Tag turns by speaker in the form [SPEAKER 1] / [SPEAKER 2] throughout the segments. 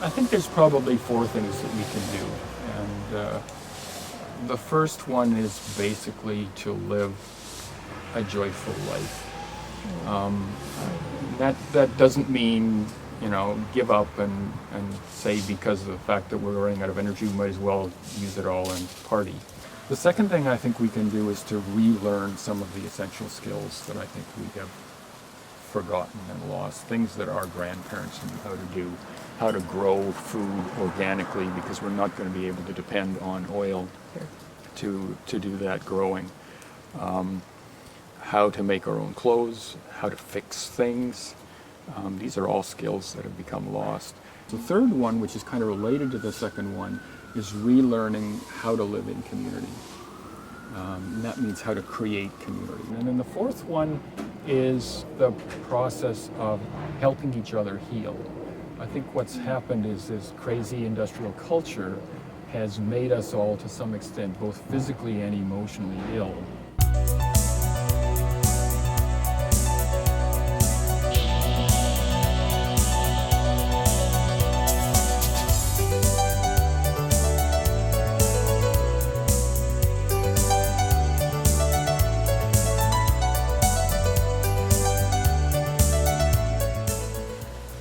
[SPEAKER 1] I think there's probably four things that we can do. And the first one is basically to live a joyful life. That doesn't mean, give up and say because of the fact that we're running out of energy, we might as well use it all and party. The second thing I think we can do is to relearn some of the essential skills that I think we have forgotten and lost, things that our grandparents knew how to do, how to grow food organically, because we're not going to be able to depend on oil to do that growing. How to make our own clothes, how to fix things. These are all skills that have become lost. The third one, which is kind of related to the second one, is relearning how to live in community. And that means how to create community. And then the fourth one is the process of helping each other heal. I think what's happened is this crazy industrial culture has made us all, to some extent, both physically and emotionally ill.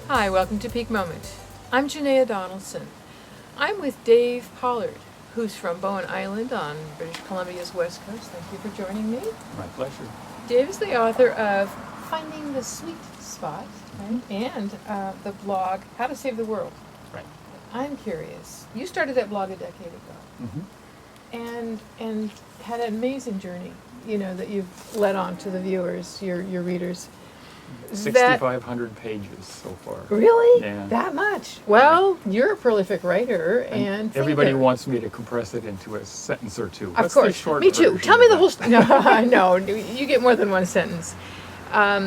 [SPEAKER 2] Hi, welcome to Peak Moment. I'm Janaea Donaldson. I'm with Dave Pollard, who's from Bowen Island on British Columbia's west coast. Thank you for joining me.
[SPEAKER 1] My pleasure.
[SPEAKER 2] Dave is the author of Finding the Sweet Spot, right? And the blog How to Save the World.
[SPEAKER 1] Right.
[SPEAKER 2] I'm curious. You started that blog a decade ago, and had an amazing journey, that you've led on to the viewers, your readers.
[SPEAKER 1] 6,500 pages so far.
[SPEAKER 2] Really?
[SPEAKER 1] Yeah.
[SPEAKER 2] That much? Well, you're a prolific writer and
[SPEAKER 1] everybody
[SPEAKER 2] thinker.
[SPEAKER 1] Wants me to compress it into a sentence or two.
[SPEAKER 2] Of course.
[SPEAKER 1] Short
[SPEAKER 2] Me too.
[SPEAKER 1] version
[SPEAKER 2] Tell me
[SPEAKER 1] of
[SPEAKER 2] the whole
[SPEAKER 1] that.
[SPEAKER 2] No, you get more than one sentence. But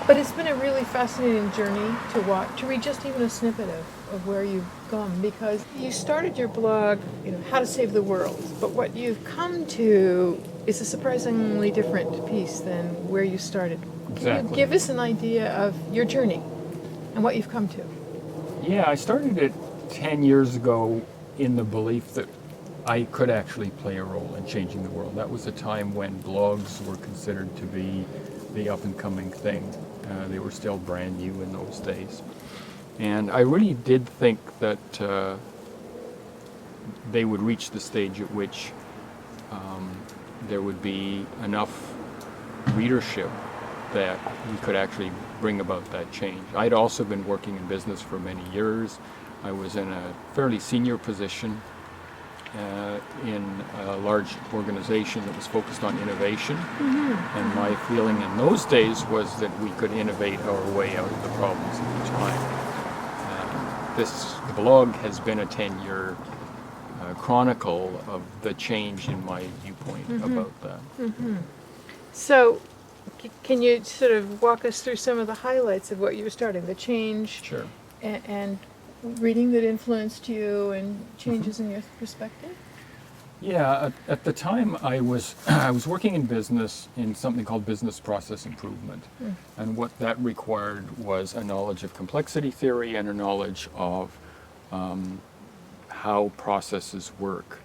[SPEAKER 2] it's been a really fascinating journey to watch, to read just even a snippet of where you've gone, because you started your blog, How to Save the World, but what you've come to is a surprisingly different piece than where you started. Can you give us an idea of your journey and what you've come to?
[SPEAKER 1] Yeah, I started it 10 years ago in the belief that I could actually play a role in changing the world. That was a time when blogs were considered to be the up-and-coming thing. They were still brand new in those days. And I really did think that they would reach the stage at which there would be enough readership that we could actually bring about that change. I'd also been working in business for many years. I was in a fairly senior position in a large organization that was focused on innovation. And my feeling in those days was that we could innovate our way out of the problems of the time. This blog has been a 10-year chronicle of the change in my viewpoint about that.
[SPEAKER 2] So, can you sort of walk us through some of the highlights of what you were starting, the change?
[SPEAKER 1] Sure.
[SPEAKER 2] And reading that influenced you and changes in your perspective?
[SPEAKER 1] Yeah, at the time I was working in business in something called business process improvement. And what that required was a knowledge of complexity theory and a knowledge of how processes work.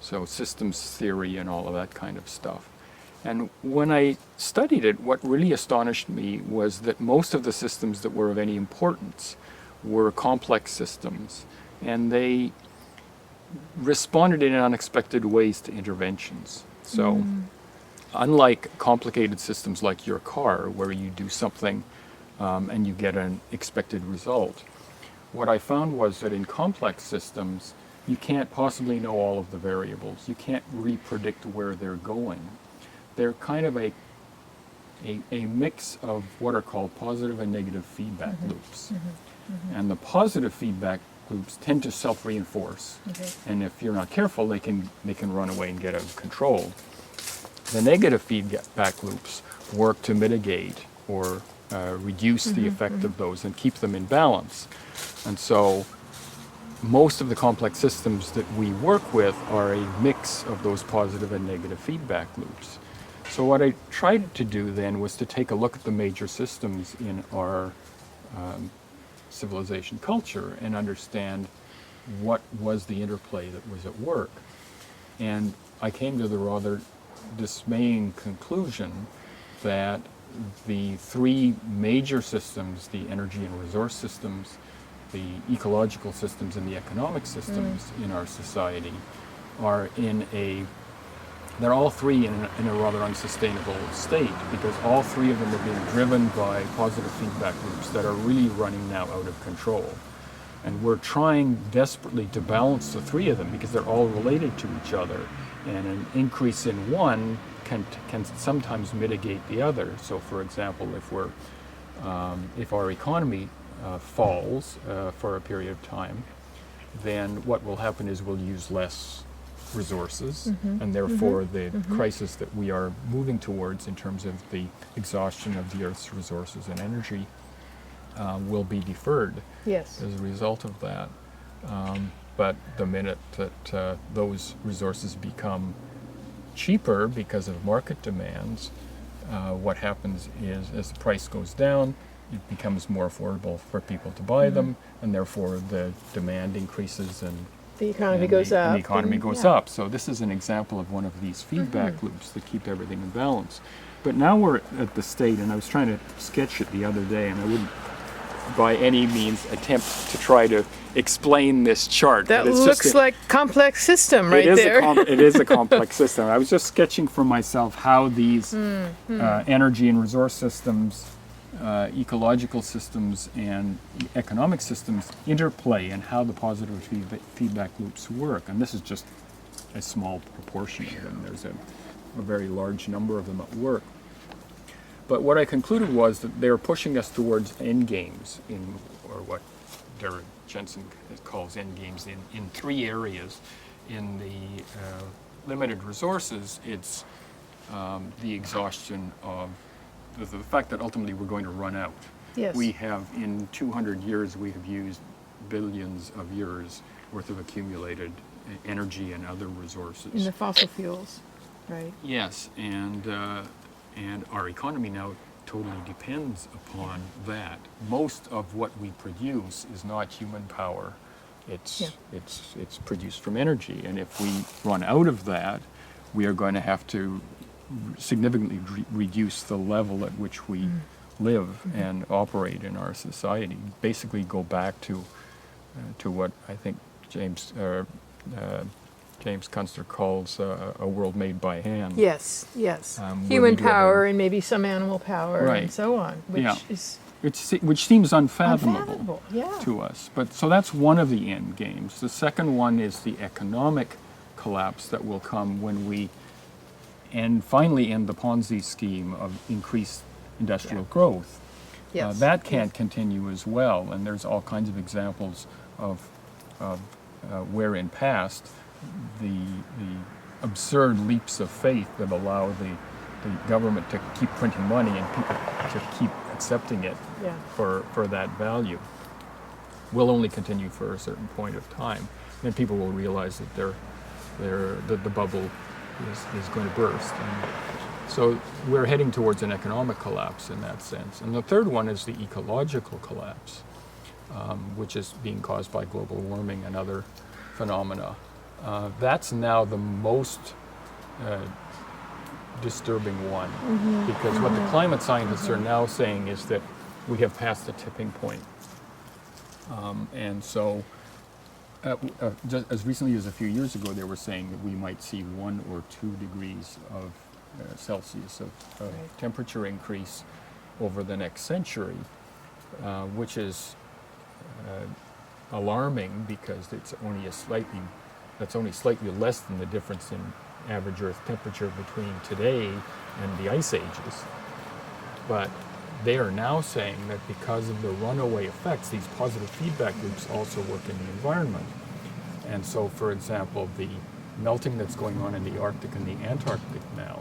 [SPEAKER 1] So systems theory and all of that kind of stuff. And when I studied it, what really astonished me was that most of the systems that were of any importance were complex systems, and they responded in unexpected ways to interventions. So unlike complicated systems like your car, where you do something and you get an expected result, what I found was that in complex systems, you can't possibly know all of the variables. You can't re-predict where they're going. They're kind of a mix of what are called positive and negative feedback loops. And the positive feedback loops tend to self-reinforce. And if you're not careful, they can run away and get out of control. The negative feedback loops work to mitigate or reduce the effect of those and keep them in balance. And so most of the complex systems that we work with are a mix of those positive and negative feedback loops. So what I tried to do then was to take a look at the major systems in our civilization culture and understand what was the interplay that was at work. And I came to the rather dismaying conclusion that the three major systems, the energy and resource systems, the ecological systems, and the economic systems in our society are they're all three in a rather unsustainable state, because all three of them are being driven by positive feedback loops that are really running now out of control. And we're trying desperately to balance the three of them because they're all related to each other. And an increase in one can sometimes mitigate the other. So, for example, if our economy falls for a period of time, then what will happen is we'll use less resources, and therefore the crisis that we are moving towards in terms of the exhaustion of the Earth's resources and energy will be deferred
[SPEAKER 2] Yes.
[SPEAKER 1] as a result of that. But the minute that those resources become cheaper because of market demands, what happens is, as the price goes down, it becomes more affordable for people to buy them, and therefore the demand increases and
[SPEAKER 2] The economy goes up.
[SPEAKER 1] And the economy goes
[SPEAKER 2] yeah.
[SPEAKER 1] up. So this is an example of one of these feedback loops that keep everything in balance. But now we're at the state, and I was trying to sketch it the other day, and I wouldn't by any means attempt to try to explain this chart.
[SPEAKER 2] That
[SPEAKER 1] but it's
[SPEAKER 2] looks
[SPEAKER 1] just
[SPEAKER 2] like complex system right there.
[SPEAKER 1] It is a complex system. I was just sketching for myself how these energy and resource systems, ecological systems, and economic systems interplay, and how the positive feedback loops work. And this is just a small proportion of them. There's a very large number of them at work. But what I concluded was that they're pushing us towards end games, or what Derek Jensen calls end games, in three areas. In the limited resources, it's the exhaustion of the fact that ultimately we're going to run out.
[SPEAKER 2] Yes.
[SPEAKER 1] We have, in 200 years, we have used billions of years worth of accumulated energy and other resources.
[SPEAKER 2] In the fossil fuels, right?
[SPEAKER 1] Yes, and our economy now totally depends upon that. Most of what we produce is not human power. It's produced from energy, and if we run out of that, we are going to have to significantly reduce the level at which we live and operate in our society. Basically, go back to what I think James Kunstler calls a world made by hand.
[SPEAKER 2] Yes.
[SPEAKER 1] where we
[SPEAKER 2] Human
[SPEAKER 1] do
[SPEAKER 2] power
[SPEAKER 1] everything.
[SPEAKER 2] and maybe some animal power
[SPEAKER 1] Right.
[SPEAKER 2] and so on, which
[SPEAKER 1] Yeah.
[SPEAKER 2] is
[SPEAKER 1] Which seems unfathomable
[SPEAKER 2] unfathomable. Yeah.
[SPEAKER 1] to us. But so that's one of the end games. The second one is the economic collapse that will come when we finally end the Ponzi scheme of increased industrial growth.
[SPEAKER 2] Yes.
[SPEAKER 1] That can't continue as well, and there's all kinds of examples of where in past the absurd leaps of faith that allow the government to keep printing money and people to keep accepting it
[SPEAKER 2] Yeah.
[SPEAKER 1] for that value will only continue for a certain point of time. Then people will realize that the bubble is going to burst. And so we're heading towards an economic collapse in that sense. And the third one is the ecological collapse, which is being caused by global warming and other phenomena. That's now the most disturbing one, because what the climate scientists are now saying is that we have passed the tipping point. And so just as recently as a few years ago, they were saying that we might see 1 or 2 degrees of Celsius of
[SPEAKER 2] Right.
[SPEAKER 1] temperature increase over the next century, which is alarming because that's only slightly less than the difference in average Earth temperature between today and the ice ages. But they are now saying that because of the runaway effects, these positive feedback loops also work in the environment. And so, for example, the melting that's going on in the Arctic and the Antarctic now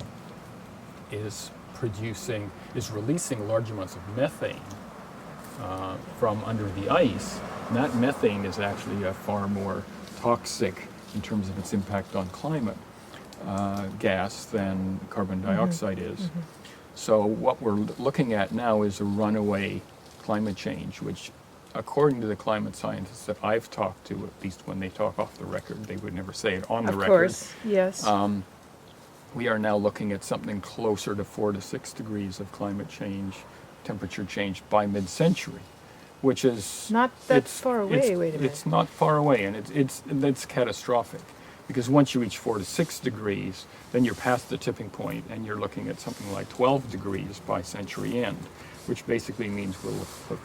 [SPEAKER 1] is releasing large amounts of methane from under the ice. And that methane is actually far more toxic in terms of its impact on climate gas than carbon dioxide is. So what we're looking at now is a runaway climate change, which according to the climate scientists that I've talked to, at least when they talk off the record, they would never say it on the
[SPEAKER 2] Of
[SPEAKER 1] record.
[SPEAKER 2] course, yes.
[SPEAKER 1] We are now looking at something closer to 4 to 6 degrees of climate change, temperature change by mid-century, which is
[SPEAKER 2] Not that far away, wait a minute.
[SPEAKER 1] It's not far away, and that's catastrophic, because once you reach 4 to 6 degrees, then you're past the tipping point, and you're looking at something like 12 degrees by century end, which basically means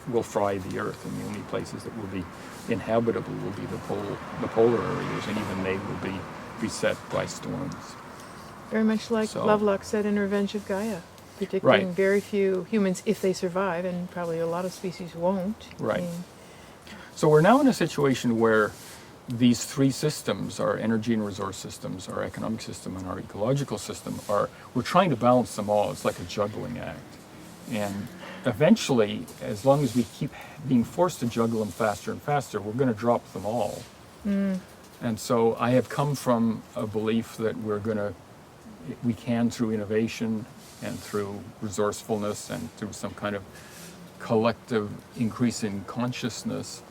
[SPEAKER 1] we'll fry the Earth, and the only places that will be inhabitable will be the polar areas, and even they will be beset by storms.
[SPEAKER 2] Very much like
[SPEAKER 1] So-
[SPEAKER 2] Lovelock said in Revenge of Gaia, predicting
[SPEAKER 1] Right.
[SPEAKER 2] very few humans, if they survive, and probably a lot of species won't.
[SPEAKER 1] Right. So we're now in a situation where these three systems, our energy and resource systems, our economic system, and our ecological system, we're trying to balance them all. It's like a juggling act. And eventually, as long as we keep being forced to juggle them faster and faster, we're going to drop them all. And so I have come from a belief that we can, through innovation and through resourcefulness and through some kind of collective increase in consciousness,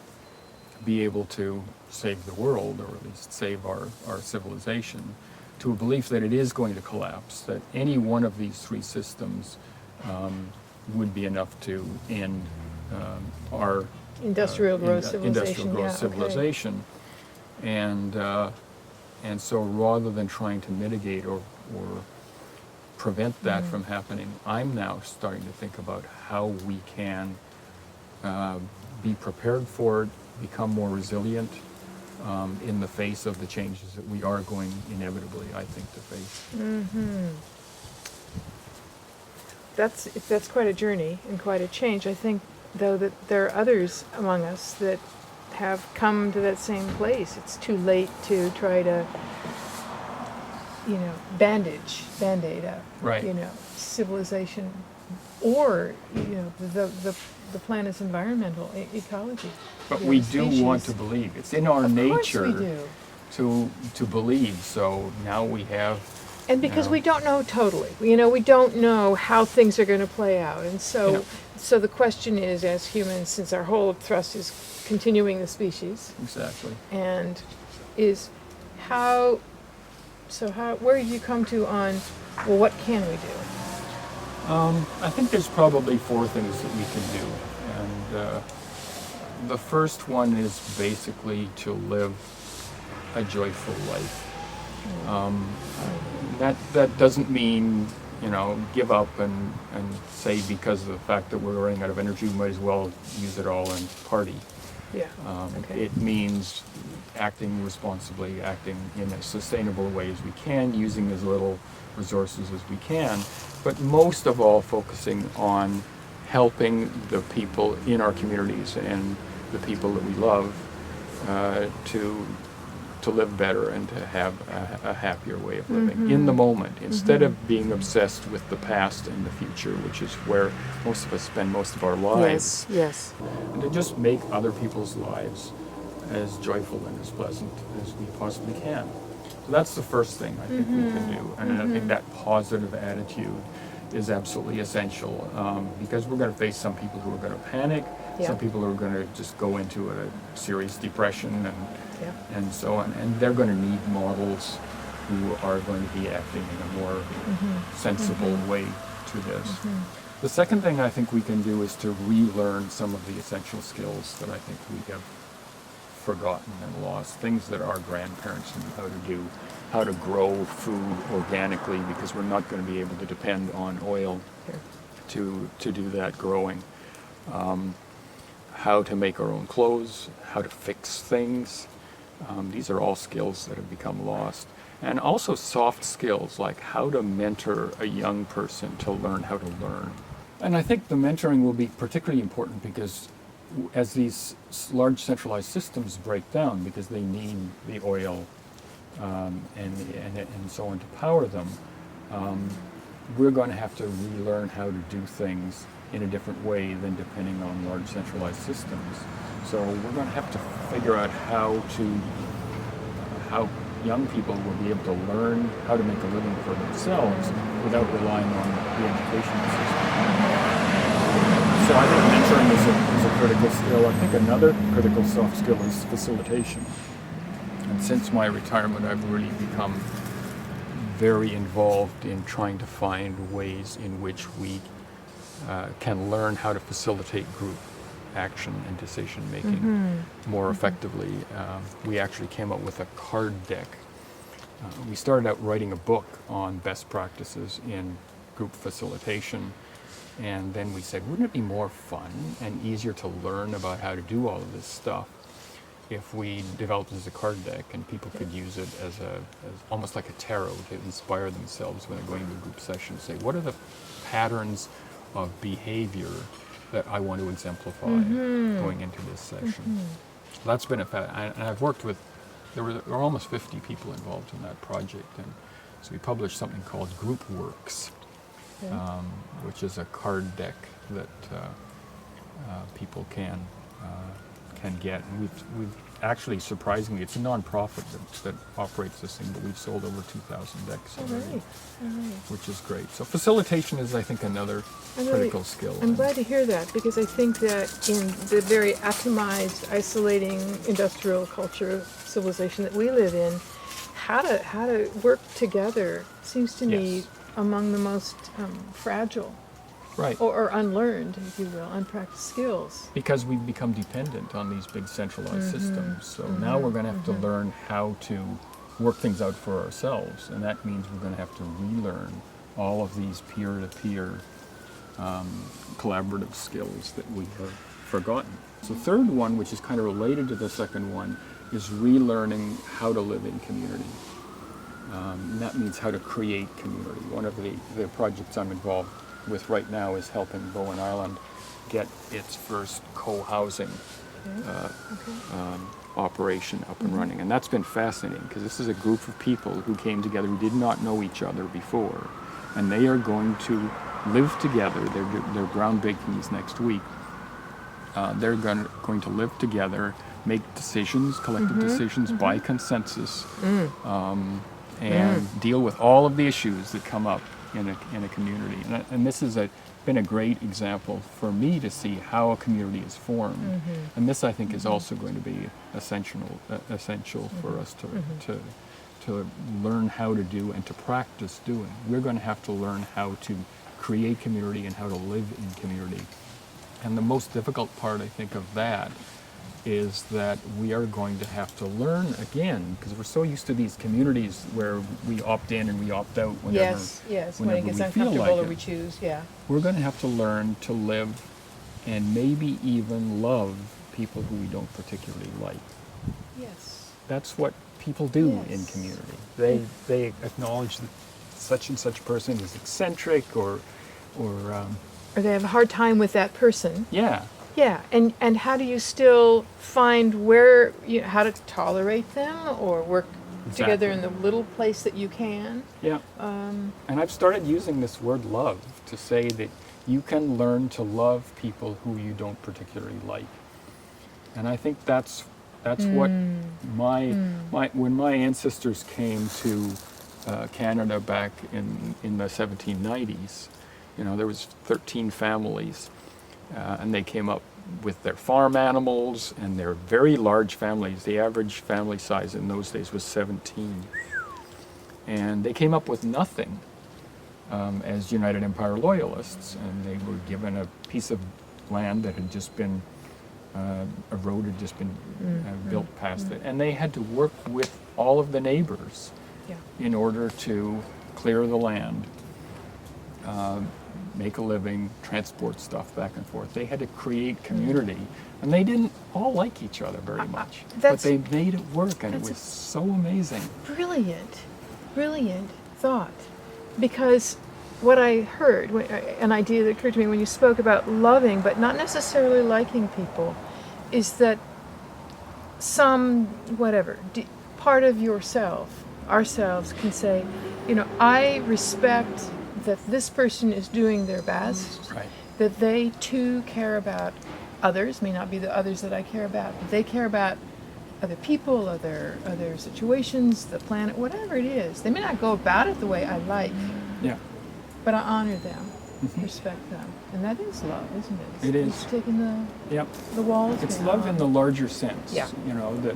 [SPEAKER 1] be able to save the world, or at least save our civilization, to a belief that it is going to collapse, that any one of these three systems would be enough to end our
[SPEAKER 2] Industrial growth
[SPEAKER 1] industrial
[SPEAKER 2] civilization.
[SPEAKER 1] growth
[SPEAKER 2] Yeah, okay.
[SPEAKER 1] civilization. And so rather than trying to mitigate or prevent that from happening, I'm now starting to think about how we can be prepared for it, become more resilient in the face of the changes that we are going inevitably, I think, to face.
[SPEAKER 2] That's quite a journey and quite a change. I think, though, that there are others among us that have come to that same place. It's too late to try to, band-aid up,
[SPEAKER 1] Right.
[SPEAKER 2] civilization, or, the planet's environmental ecology.
[SPEAKER 1] But
[SPEAKER 2] you
[SPEAKER 1] we
[SPEAKER 2] know,
[SPEAKER 1] do want to
[SPEAKER 2] species.
[SPEAKER 1] believe. It's in our
[SPEAKER 2] Of course
[SPEAKER 1] nature
[SPEAKER 2] we do.
[SPEAKER 1] to believe. So now we have.
[SPEAKER 2] And because
[SPEAKER 1] know.
[SPEAKER 2] we don't know totally, we don't know how things are going to play out, and so
[SPEAKER 1] Yeah.
[SPEAKER 2] so the question is, as humans, since our whole thrust is continuing the species,
[SPEAKER 1] Exactly.
[SPEAKER 2] and is where do you come to on, well, what can we do?
[SPEAKER 1] I think there's probably 4 things that we can do, and the first one is basically to live a joyful life. That doesn't mean give up and say because of the fact that we're running out of energy, we might as well use it all and party.
[SPEAKER 2] Yeah. Okay.
[SPEAKER 1] It means acting responsibly, acting in a sustainable way as we can, using as little resources as we can, but most of all focusing on helping the people in our communities and the people that we love to live better and to have a happier way of living in the moment, instead of being obsessed with the past and the future, which is where most of us spend most of our lives.
[SPEAKER 2] Yes.
[SPEAKER 1] And to just make other people's lives as joyful and as pleasant as we possibly can. So that's the first thing I think we can do. And I think that positive attitude is absolutely essential, because we're going to face some people who are going to panic,
[SPEAKER 2] Yeah.
[SPEAKER 1] some people who are going to just go into a serious depression
[SPEAKER 2] Yeah.
[SPEAKER 1] and so on. And they're going to need models who are going to be acting in a more sensible way to this. The second thing I think we can do is to relearn some of the essential skills that I think we have forgotten and lost, things that our grandparents knew how to do, how to grow food organically, because we're not going to be able to depend on oil to do that growing. How to make our own clothes, how to fix things. These are all skills that have become lost. And also soft skills, like how to mentor a young person to learn how to learn. And I think the mentoring will be particularly important because as these large centralized systems break down, because they need the oil and so on to power them, we're going to have to relearn how to do things in a different way than depending on large centralized systems. So we're going to have to figure out how young people will be able to learn how to make a living for themselves without relying on the education system. So I think mentoring is a critical skill. I think another critical soft skill is facilitation. And since my retirement, I've really become very involved in trying to find ways in which we can learn how to facilitate group action and decision making more effectively. We actually came up with a card deck. We started out writing a book on best practices in group facilitation, and then we said, wouldn't it be more fun and easier to learn about how to do all of this stuff if we developed it as a card deck and people could use it as almost like a tarot to inspire themselves when they're going to a group session. Say, what are the patterns of behavior that I want to exemplify going into this session? That's been and I've worked with, there were almost 50 people involved in that project, and so we published something called Group Works, which is a card deck that people can get. And we've actually, surprisingly, it's a non-profit that operates this thing, but we've sold over 2,000 decks already, which is great. So facilitation is, I think, another critical skill.
[SPEAKER 2] I'm glad to hear that, because I think that in the very atomized, isolating industrial culture civilization that we live in, how to work together seems to me among the most fragile.
[SPEAKER 1] Right.
[SPEAKER 2] Or unlearned, if you will, unpracticed skills.
[SPEAKER 1] Because we've become dependent on these big centralized systems. So now we're going to have to learn how to work things out for ourselves. And that means we're going to have to relearn all of these peer-to-peer collaborative skills that we have forgotten. So the third one, which is kind of related to the second one, is relearning how to live in community. And that means how to create community. One of the projects I'm involved with right now is helping Bowen Island get its first co-housing operation up and running. And that's been fascinating, because this is a group of people who came together who did not know each other before, and they are going to live together. Their groundbreaking is next week. They're going to live together, make decisions, collective decisions by consensus, and deal with all of the issues that come up in a community. And this has been a great example for me to see how a community is formed. And this, I think, is also going to be essential for us to learn how to do and to practice doing. We're going to have to learn how to create community and how to live in community. And the most difficult part, I think, of that is that we are going to have to learn again, because we're so used to these communities where we opt in and we opt out whenever,
[SPEAKER 2] when it gets uncomfortable or we choose,
[SPEAKER 1] We're going to have to learn to live and maybe even love people who we don't particularly like.
[SPEAKER 2] Yes.
[SPEAKER 1] That's what people do in community. They acknowledge that such and such person is eccentric or
[SPEAKER 2] they have a hard time with that person.
[SPEAKER 1] Yeah.
[SPEAKER 2] Yeah, and how do you still find how to tolerate them or work together in the little place that you can?
[SPEAKER 1] Yeah. And I've started using this word love to say that you can learn to love people who you don't particularly like. And I think that's what when my ancestors came to Canada back in the 1790s, there was 13 families. And they came up with their farm animals and their very large families. The average family size in those days was 17. And they came up with nothing as United Empire Loyalists. And they were given a piece of land that had just been eroded, just been built past it. And they had to work with all of the neighbors in order to clear the land, make a living, transport stuff back and forth. They had to create community, and they didn't all like each other very much, but they made it work, and it was so amazing.
[SPEAKER 2] Brilliant thought, because what I heard, an idea that occurred to me when you spoke about loving but not necessarily liking people, is that part of ourselves can say, I respect that this person is doing their best, that they too care about others, may not be the others that I care about, but they care about other people, other situations, the planet, whatever it is. They may not go about it the way I like, but I honor them. respect them. And that is love, isn't it?
[SPEAKER 1] It is.
[SPEAKER 2] It's taking
[SPEAKER 1] Yep.
[SPEAKER 2] the walls
[SPEAKER 1] It's
[SPEAKER 2] down.
[SPEAKER 1] love in the larger sense.
[SPEAKER 2] Yeah.
[SPEAKER 1] You know, that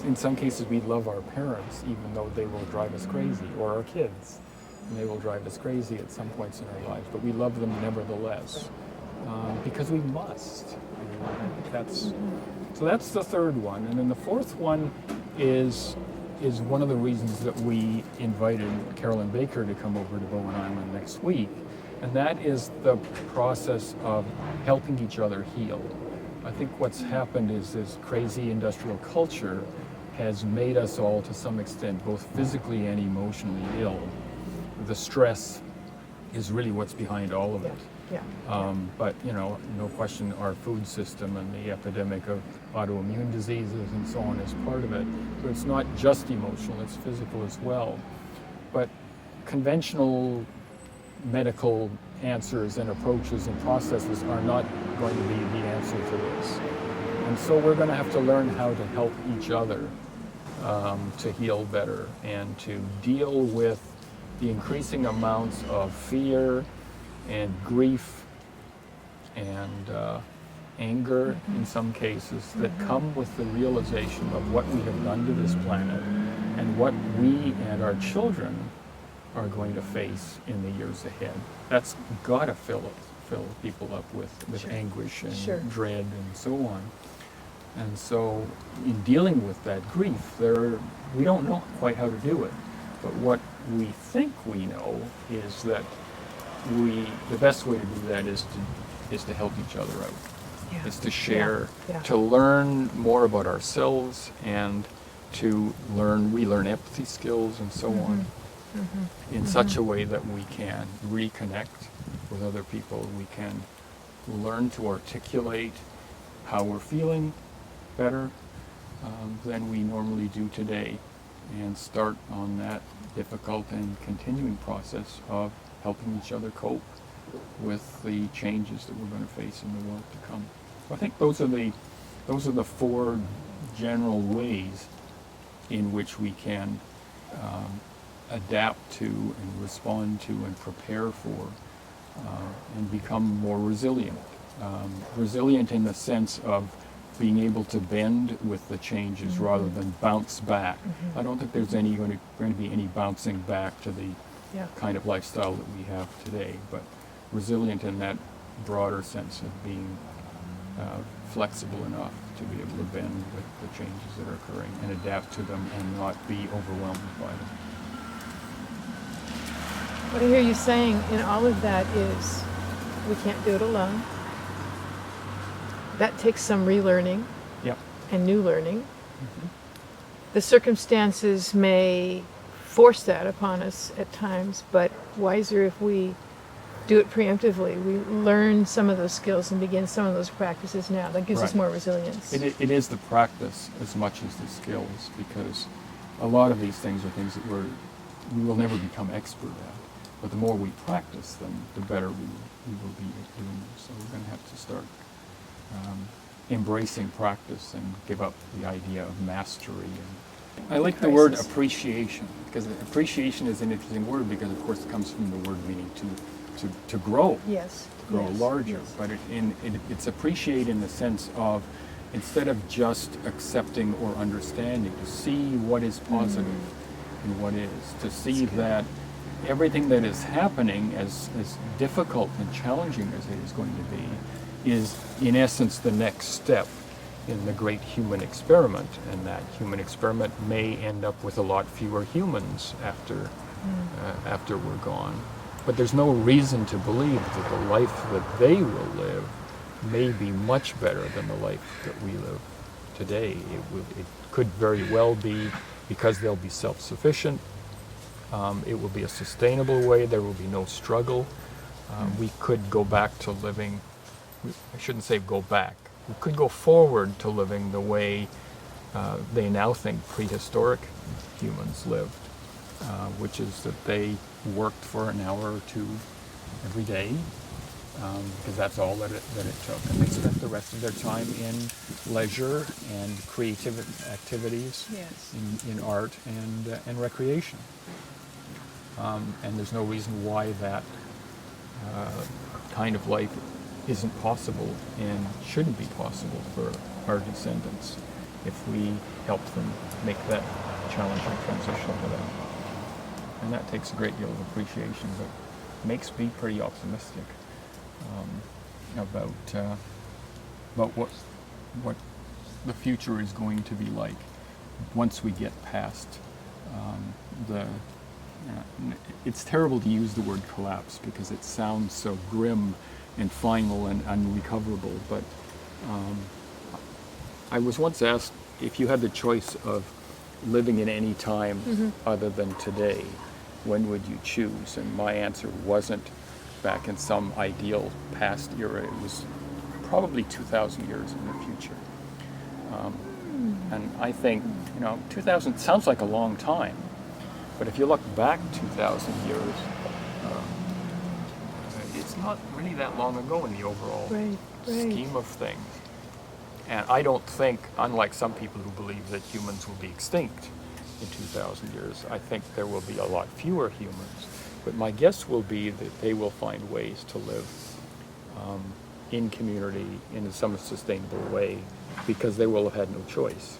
[SPEAKER 1] in some cases we love our parents even though they will drive us crazy, or our kids. And they will drive us crazy at some points in our lives, but we love them nevertheless because we must. So that's the third one. And then the fourth one is one of the reasons that we invited Carolyn Baker to come over to Bowen Island next week. And that is the process of helping each other heal. I think what's happened is this crazy industrial culture has made us all, to some extent, both physically and emotionally ill. The stress is really what's behind all of it.
[SPEAKER 2] Yeah.
[SPEAKER 1] But, you know, no question our food system and the epidemic of autoimmune diseases and so on is part of it. So it's not just emotional, it's physical as well. But conventional medical answers and approaches and processes are not going to be the answer to this. And so we're going to have to learn how to help each other to heal better and to deal with the increasing amounts of fear and grief and anger in some cases that come with the realization of what we have done to this planet and what we and our children are going to face in the years ahead. That's got to fill people up with
[SPEAKER 2] Sure.
[SPEAKER 1] anguish and
[SPEAKER 2] Sure.
[SPEAKER 1] dread and so on. And so in dealing with that grief, we don't know quite how to do it. But what we think we know is that the best way to do that is to help each other out.
[SPEAKER 2] Yeah.
[SPEAKER 1] Is to share,
[SPEAKER 2] Yeah.
[SPEAKER 1] to learn more about ourselves and to relearn empathy skills and so on in such a way that we can reconnect with other people. We can learn to articulate how we're feeling better than we normally do today, and start on that difficult and continuing process of helping each other cope with the changes that we're going to face in the world to come. So I think those are the four general ways in which we can adapt to and respond to and prepare for and become more resilient. Resilient in the sense of being able to bend with the changes rather than bounce back. I don't think there's going to be any bouncing back to the kind of lifestyle that we have today, but resilient in that broader sense of being flexible enough to be able to bend with the changes that are occurring and adapt to them and not be overwhelmed by them.
[SPEAKER 2] What I hear you saying in all of that is we can't do it alone. That takes some relearning
[SPEAKER 1] Yep.
[SPEAKER 2] and new learning. The circumstances may force that upon us at times, but wiser if we do it preemptively. We learn some of those skills and begin some of those practices now. That gives us
[SPEAKER 1] Right.
[SPEAKER 2] more resilience.
[SPEAKER 1] It is the practice as much as the skills, because a lot of these things are things that we will never become expert at. But the more we practice them, the better we will be at doing them. So we're going to have to start embracing practice and give up the idea of mastery. And I like the word appreciation, because appreciation is an interesting word because, of course, it comes from the word meaning to grow.
[SPEAKER 2] Yes.
[SPEAKER 1] To grow
[SPEAKER 2] Yes.
[SPEAKER 1] larger.
[SPEAKER 2] Yes.
[SPEAKER 1] But it's appreciate in the sense of, instead of just accepting or understanding, to see what is positive in what is, to see that everything that is happening, as difficult and challenging as it is going to be, is in essence the next step in the great human experiment, and that human experiment may end up with a lot fewer humans after we're gone. But there's no reason to believe that the life that they will live may be much better than the life that we live today. It could very well be, because they'll be self-sufficient. It will be a sustainable way. There will be no struggle. We could go back to living, I shouldn't say go back, we could go forward to living the way they now think prehistoric humans lived, which is that they worked for an hour or two every day, because that's all that it took. And they spent the rest of their time in leisure and creative activities,
[SPEAKER 2] Yes.
[SPEAKER 1] in art and recreation. And there's no reason why that kind of life isn't possible and shouldn't be possible for our descendants if we help them make that challenging transition to them. And that takes a great deal of appreciation, but makes me pretty optimistic about what the future is going to be like once we get past it's terrible to use the word collapse because it sounds so grim and final and unrecoverable, but I was once asked if you had the choice of living in any time other than today, when would you choose? And my answer wasn't back in some ideal past era. It was probably 2,000 years in the future. And I think, 2,000 sounds like a long time, but if you look back 2,000 years, it's not really that long ago in the overall scheme of things. And I don't think, unlike some people who believe that humans will be extinct in 2,000 years, I think there will be a lot fewer humans. But my guess will be that they will find ways to live in community in some sustainable way because they will have had no choice.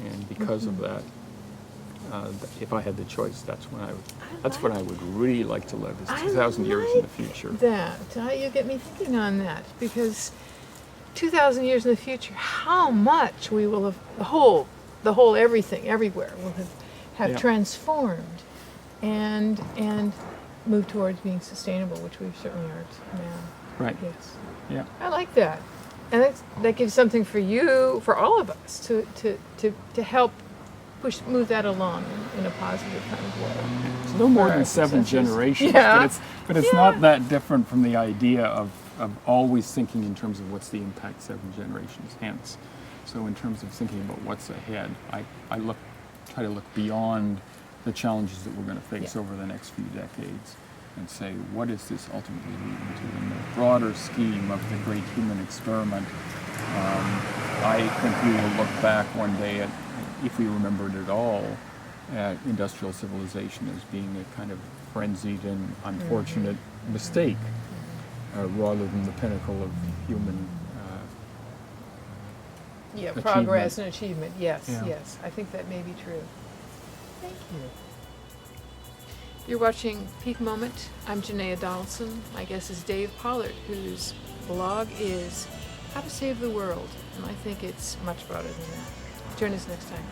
[SPEAKER 1] And because of that, if I had the choice, that's when I would really like to live, is 2,000 years in the future.
[SPEAKER 2] You get me thinking on that, because 2,000 years in the future, how much we will have, the whole everything, everywhere, will have transformed and moved towards being sustainable, which we certainly aren't now.
[SPEAKER 1] Right.
[SPEAKER 2] Yes.
[SPEAKER 1] Yeah.
[SPEAKER 2] I like that. And that gives something for you, for all of us, to help move that along in a positive kind of way.
[SPEAKER 1] It's a little more than 7 generations, but it's not that different from the idea of always thinking in terms of what's the impact 7 generations hence. So in terms of thinking about what's ahead, I try to look beyond the challenges that we're going to face over the next few decades and say, what is this ultimately leading to in the broader scheme of the great human experiment? I think we will look back one day at, if we remember it at all, at industrial civilization as being a kind of frenzied and unfortunate mistake, rather than the pinnacle of human
[SPEAKER 2] progress and achievement. Yes,
[SPEAKER 1] Yeah.
[SPEAKER 2] yes. I think that may be true. Thank you. You're watching Peak Moment. I'm Janaea Donaldson. My guest is Dave Pollard, whose blog is How to Save the World, and I think it's much broader than that. Join us next time.